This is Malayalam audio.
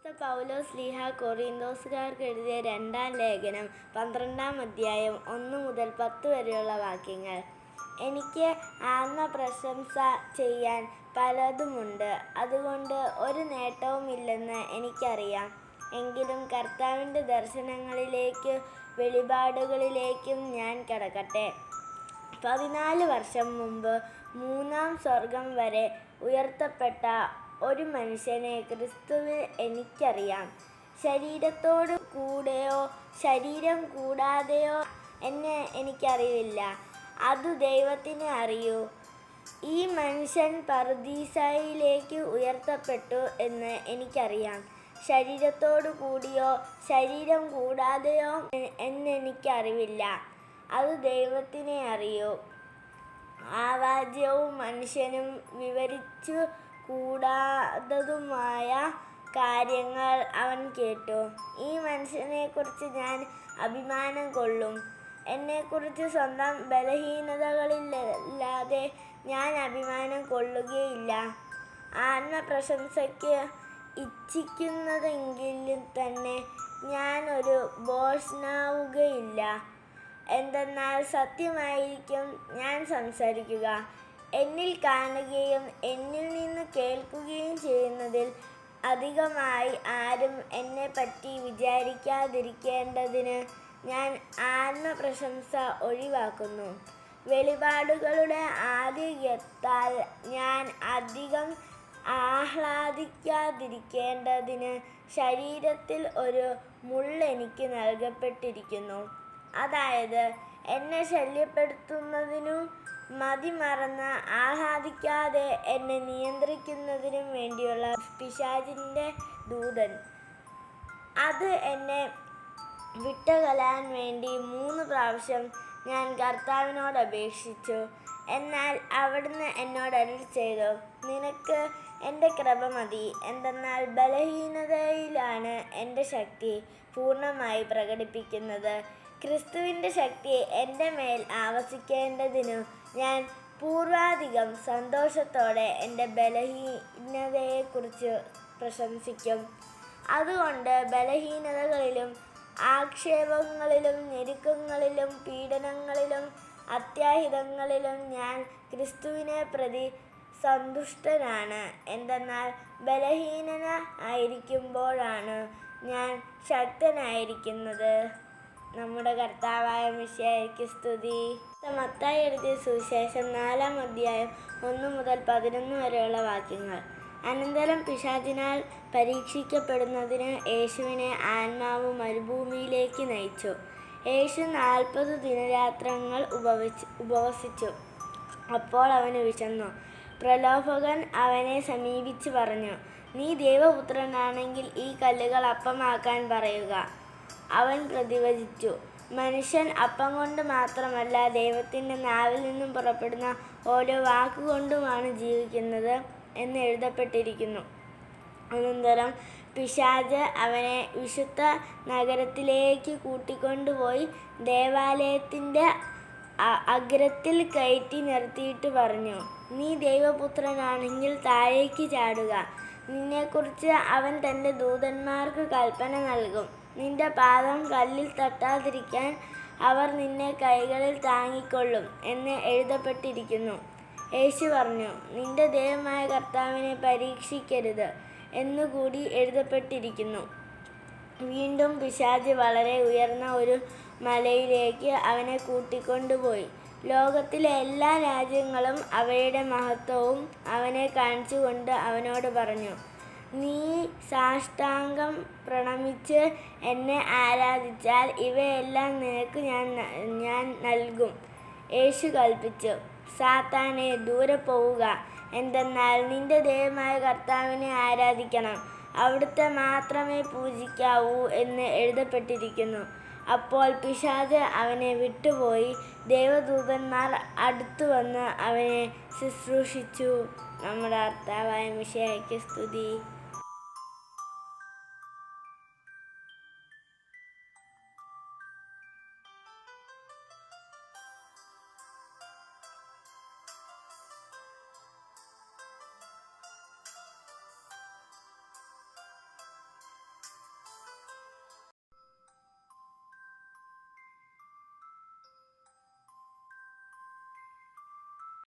വിശുദ്ധ പൗലോസ് ശ്ലീഹ കൊറിന്തോസുകാർക്ക് എഴുതിയ 2-ാം ലേഖനം 12-ാം അധ്യായം 1 മുതൽ 10 വരെയുള്ള വാക്യങ്ങൾ. എനിക്ക് ആത്മപ്രശംസ ചെയ്യാൻ പലതുമുണ്ട്, അതുകൊണ്ട് ഒരു നേട്ടവുമില്ലെന്ന് എനിക്കറിയാം. എങ്കിലും കർത്താവിൻ്റെ ദർശനങ്ങളിലേക്കും വെളിപാടുകളിലേക്കും ഞാൻ കടക്കട്ടെ. 14 വർഷം മുമ്പ് 3-ാം സ്വർഗം വരെ ഉയർത്തപ്പെട്ട ഒരു മനുഷ്യനെ ക്രിസ്തുവിൽ എനിക്കറിയാം. ശരീരത്തോടു കൂടെയോ ശരീരം കൂടാതെയോ എന്നെ എനിക്കറിയില്ല, അതു ദൈവത്തിനെ അറിയൂ. ഈ മനുഷ്യൻ പറുദീസയിലേക്ക് ഉയർത്തപ്പെട്ടു എന്ന് എനിക്കറിയാം. ശരീരത്തോടു കൂടിയോ ശരീരം കൂടാതെയോ എന്നെനിക്കറിവില്ല, അതു ദൈവത്തിനെ അറിയൂ. അവാച്യവും മനുഷ്യനും വിവരിച്ചു കൂടാത്തതുമായ കാര്യങ്ങൾ അവൻ കേട്ടു. ഈ മനുഷ്യനെക്കുറിച്ച് ഞാൻ അഭിമാനം കൊള്ളും. എന്നെക്കുറിച്ച് സ്വന്തം ബലഹീനതകളിലല്ലാതെ ഞാൻ അഭിമാനം കൊള്ളുകയില്ല. ആത്മപ്രശംസയ്ക്ക് ഇച്ഛിക്കുന്നതെങ്കിൽ തന്നെ ഞാൻ ഒരു ഭോഷനാവുകയില്ല. എന്തെന്നാൽ സത്യമായിരിക്കും ഞാൻ സംസാരിക്കുക. എന്നിൽ കാണുകയും എന്നിൽ നിന്ന് കേൾക്കുകയും ചെയ്യുന്നതിൽ അധികമായി ആരും എന്നെപ്പറ്റി വിചാരിക്കാതിരിക്കേണ്ടതിന് ഞാൻ ആത്മപ്രശംസ ഒഴിവാക്കുന്നു. വെളിപാടുകളുടെ ആധിക്യത്താൽ ഞാൻ അധികം ആഹ്ലാദിക്കാതിരിക്കേണ്ടതിന് ശരീരത്തിൽ ഒരു മുള്ളെനിക്ക് നൽകപ്പെട്ടിരിക്കുന്നു. അതായത്, എന്നെ ശല്യപ്പെടുത്തുന്നതിനും മതിമറന്ന് ആഹ്ലാദിക്കാതെ എന്നെ നിയന്ത്രിക്കുന്നതിനും വേണ്ടിയുള്ള പിശാചിൻ്റെ ദൂതൻ. അത് എന്നെ വിട്ടകലാൻ വേണ്ടി 3 പ്രാവശ്യം ഞാൻ കർത്താവിനോട് അപേക്ഷിച്ചു. എന്നാൽ അവിടുന്ന് എന്നോട് അരുളിച്ചെയ്തു, നിനക്ക് എൻ്റെ കൃപ മതി. എന്തെന്നാൽ ബലഹീനതയിലാണ് എൻ്റെ ശക്തി പൂർണ്ണമായി പ്രകടിപ്പിക്കുന്നത്. ക്രിസ്തുവിൻ്റെ ശക്തി എൻ്റെ മേൽ ആവസിക്കേണ്ടതിനു ഞാൻ പൂർവാധികം സന്തോഷത്തോടെ എൻ്റെ ബലഹീനതയെക്കുറിച്ച് പ്രശംസിക്കും. അതുകൊണ്ട് ബലഹീനതകളിലും ആക്ഷേപങ്ങളിലും ഞെരുക്കങ്ങളിലും പീഡനങ്ങളിലും അത്യാഹിതങ്ങളിലും ഞാൻ ക്രിസ്തുവിനെ പ്രതി സന്തുഷ്ടനാണ്. എന്തെന്നാൽ ബലഹീനനായിരിക്കുമ്പോഴാണ് ഞാൻ ശക്തനായിരിക്കുന്നത്. നമ്മുടെ കർത്താവായ മിശിഹായ്ക്ക് സ്തുതി. മത്തായി എഴുതിയ സുവിശേഷം 4-ാം അധ്യായം 1 മുതൽ 11 വരെയുള്ള വാക്യങ്ങൾ. അനന്തരം പിശാചിനാൽ പരീക്ഷിക്കപ്പെടുന്നതിന് യേശുവിനെ ആത്മാവ് മരുഭൂമിയിലേക്ക് നയിച്ചു. യേശു 40 ദിനരാത്രങ്ങൾ ഉപവസിച്ചു. അപ്പോൾ അവന് വിശന്നു. പ്രലോഭകൻ അവനെ സമീപിച്ച് പറഞ്ഞു, നീ ദൈവപുത്രനാണെങ്കിൽ ഈ കല്ലുകൾ അപ്പമാക്കാൻ പറയുക. അവൻ പ്രതിവചിച്ചു, മനുഷ്യൻ അപ്പം കൊണ്ട് മാത്രമല്ല, ദൈവത്തിൻ്റെ നാവിൽ നിന്നും പുറപ്പെടുന്ന ഓരോ വാക്കുകൊണ്ടുമാണ് ജീവിക്കുന്നത് എന്ന് എഴുതപ്പെട്ടിരിക്കുന്നു. അനന്തരം പിശാച് അവനെ വിശുദ്ധ നഗരത്തിലേക്ക് കൂട്ടിക്കൊണ്ടുപോയി ദേവാലയത്തിൻ്റെ അഗ്രത്തിൽ കയറ്റി നിർത്തിയിട്ട് പറഞ്ഞു, നീ ദൈവപുത്രനാണെങ്കിൽ താഴേക്ക് ചാടുക. നിന്നെക്കുറിച്ച് അവൻ തൻ്റെ ദൂതന്മാർക്ക് കൽപ്പന നൽകും. നിന്റെ പാദം കല്ലിൽ തട്ടാതിരിക്കാൻ അവർ നിന്നെ കൈകളിൽ താങ്ങിക്കൊള്ളും എന്ന് എഴുതപ്പെട്ടിരിക്കുന്നു. യേശു പറഞ്ഞു, നിന്റെ ദൈവമായ കർത്താവിനെ പരീക്ഷിക്കരുത് എന്നുകൂടി എഴുതപ്പെട്ടിരിക്കുന്നു. വീണ്ടും പിശാച് വളരെ ഉയർന്ന ഒരു മലയിലേക്ക് അവനെ കൂട്ടിക്കൊണ്ടുപോയി. ലോകത്തിലെ എല്ലാ രാജ്യങ്ങളും അവയുടെ മഹത്വവും അവനെ കാണിച്ചുകൊണ്ട് അവനോട് പറഞ്ഞു, നീ സാഷ്ടാംഗം പ്രണമിച്ച് എന്നെ ആരാധിച്ചാൽ ഇവയെല്ലാം നിനക്ക് ഞാൻ നൽകും. യേശു കൽപ്പിച്ചു, സാത്താനെ, ദൂരെ പോവുക. എന്തെന്നാൽ നിന്റെ ദൈവമായ കർത്താവിനെ ആരാധിക്കണം, അവിടുത്തെ മാത്രമേ പൂജിക്കാവൂ എന്ന് എഴുതപ്പെട്ടിരിക്കുന്നു. അപ്പോൾ പിശാച് അവനെ വിട്ടുപോയി. ദൈവദൂതന്മാർ അടുത്തുവന്ന് അവനെ ശുശ്രൂഷിച്ചു. നമ്മുടെ കർത്താവായ മിശിഹായ്ക്ക് സ്തുതി.